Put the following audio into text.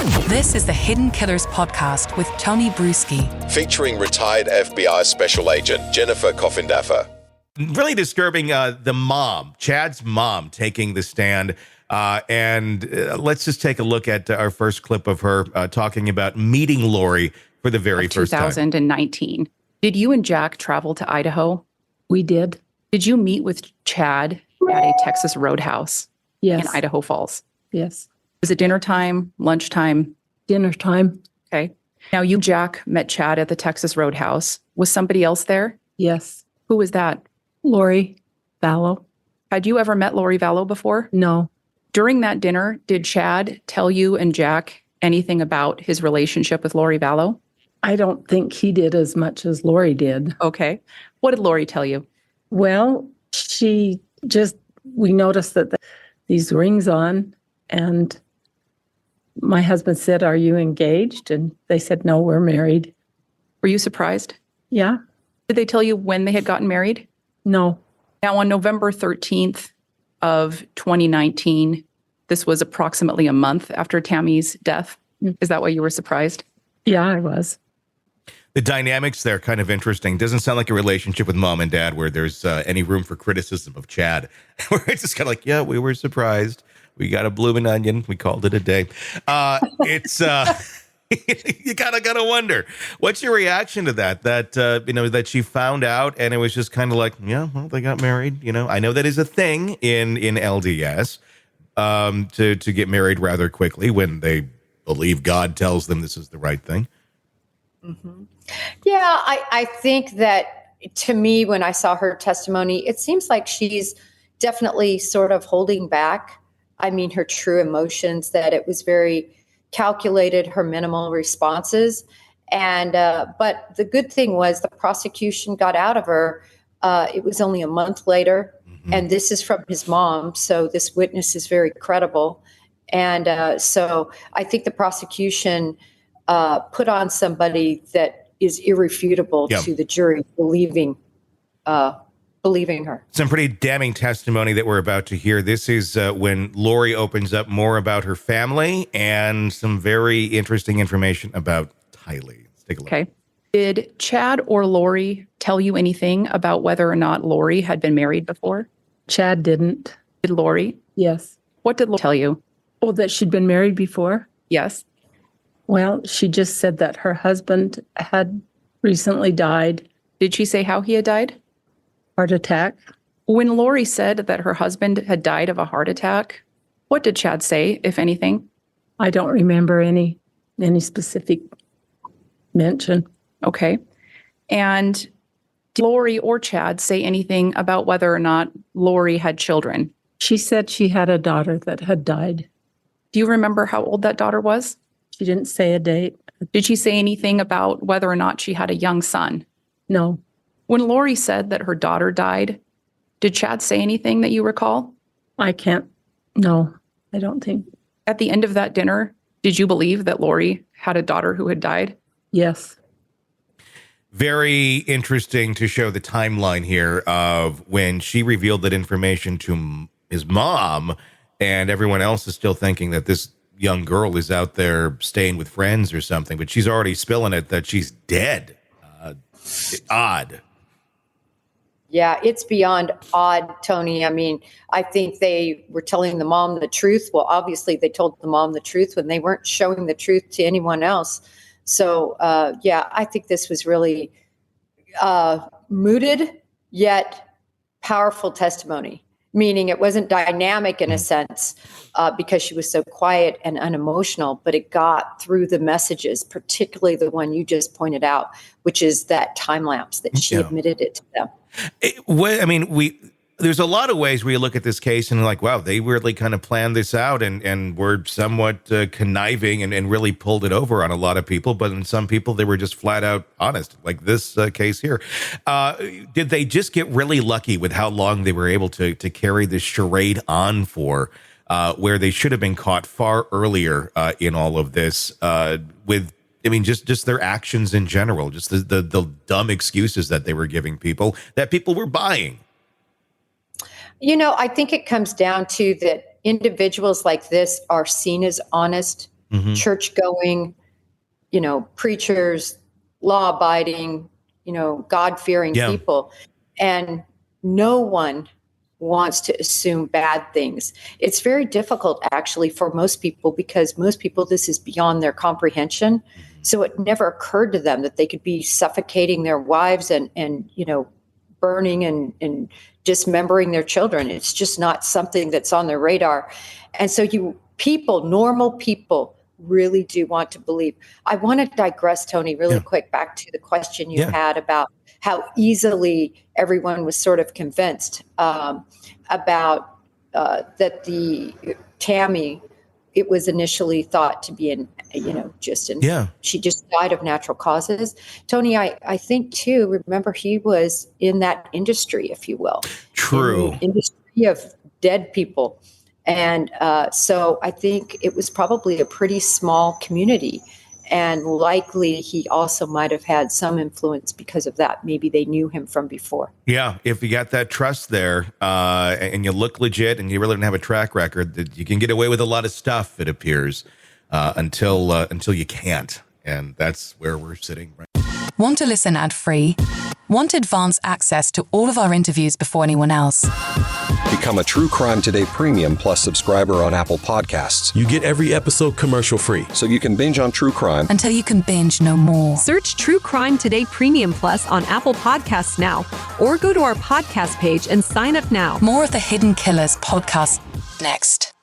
This is the Hidden Killers podcast with Tony Brueski. Featuring retired FBI Special Agent Jennifer Coffindaffer. Really disturbing, the mom, Chad's mom, taking the stand. Let's just take a look at our first clip of her talking about meeting Lori for the very first time. 2019. Did you and Jack travel to Idaho? We did. Did you meet with Chad at a Texas Roadhouse Yes. in Idaho Falls? Yes. Was it dinner time, lunchtime? Dinner time. Okay. Now you, Jack, met Chad at the Texas Roadhouse. Was somebody else there? Yes. Who was that? Lori Vallow. Had you ever met Lori Vallow before? No. During that dinner, did Chad tell you and Jack anything about his relationship with Lori Vallow? I don't think he did as much as Lori did. Okay. What did Lori tell you? Well, we noticed that these rings on, and my husband said, "Are you engaged?" And they said, "No, we're married." Were you surprised? Yeah. Did they tell you when they had gotten married? No. Now, on November 13th of 2019, this was approximately a month after Tammy's death. Is that why you were surprised? Yeah, I was. The dynamics there kind of interesting. Doesn't sound like a relationship with mom and dad where there's any room for criticism of Chad. Where it's just kind of like, yeah, we were surprised. We got a blooming onion. We called it a day. You gotta wonder, what's your reaction to that? That she found out and it was just kind of like, yeah, well, they got married. I know that is a thing in LDS to get married rather quickly when they believe God tells them this is the right thing. Mm-hmm. Yeah, I think that, to me, when I saw her testimony, it seems like she's definitely sort of holding back. I mean, her true emotions, that it was very calculated, her minimal responses. And but the good thing was the prosecution got out of her. It was only a month later. Mm-hmm. And this is from his mom. So this witness is very credible. And so I think the prosecution put on somebody that is irrefutable to the jury, believing her. Some pretty damning testimony that we're about to hear. This is when Lori opens up more about her family and some very interesting information about Tylee. Let's take a look. Okay. Did Chad or Lori tell you anything about whether or not Lori had been married before? Chad didn't. Did Lori? Yes. What did Lori tell you? Oh, that she'd been married before? Yes. Well, she just said that her husband had recently died. Did she say how he had died? Heart attack. When Lori said that her husband had died of a heart attack, what did Chad say, if anything? I don't remember any specific mention. Okay. And did Lori or Chad say anything about whether or not Lori had children? She said she had a daughter that had died. Do you remember how old that daughter was? She didn't say a date. Did she say anything about whether or not she had a young son? No. When Lori said that her daughter died, did Chad say anything that you recall? No, I don't think. At the end of that dinner, did you believe that Lori had a daughter who had died? Yes. Very interesting to show the timeline here of when she revealed that information to his mom, and everyone else is still thinking that this young girl is out there staying with friends or something, but she's already spilling it that she's dead. Odd. Yeah, it's beyond odd, Tony. I mean, I think they were telling the mom the truth. Well, obviously they told the mom the truth when they weren't showing the truth to anyone else. So, I think this was really mooted yet powerful testimony, meaning it wasn't dynamic in a sense because she was so quiet and unemotional, but it got through the messages, particularly the one you just pointed out, which is that time lapse that she admitted it to them. There's a lot of ways where you look at this case and like, wow, they really kind of planned this out and were somewhat conniving and really pulled it over on a lot of people. But in some people, they were just flat out honest, like this case here. Did they just get really lucky with how long they were able to carry this charade on for, where they should have been caught far earlier in all of this just their actions in general, just the dumb excuses that they were giving people that people were buying? I think it comes down to that individuals like this are seen as honest church-going, preachers, law-abiding, God-fearing people. And no one wants to assume bad things. It's very difficult, actually, for most people, because most people, this is beyond their comprehension. So it never occurred to them that they could be suffocating their wives and burning and dismembering their children. It's just not something that's on their radar. And so normal people, really do want to believe. I want to digress, Tony, really quick back to the question you had about how easily everyone was sort of convinced about that the Tammy, it was initially thought to be she just died of natural causes. Tony, I think too, remember, he was in that industry, if you will. True. In the industry of dead people. And so I think it was probably a pretty small community. And likely he also might have had some influence because of that. Maybe they knew him from before. Yeah. If you got that trust there and you look legit and you really don't have a track record, that you can get away with a lot of stuff, it appears, until you can't. And that's where we're sitting right. Want to listen ad-free? Want advanced access to all of our interviews before anyone else? Become a True Crime Today Premium Plus subscriber on Apple Podcasts. You get every episode commercial-free. So you can binge on true crime until you can binge no more. Search True Crime Today Premium Plus on Apple Podcasts now, or go to our podcast page and sign up now. More of the Hidden Killers podcast next.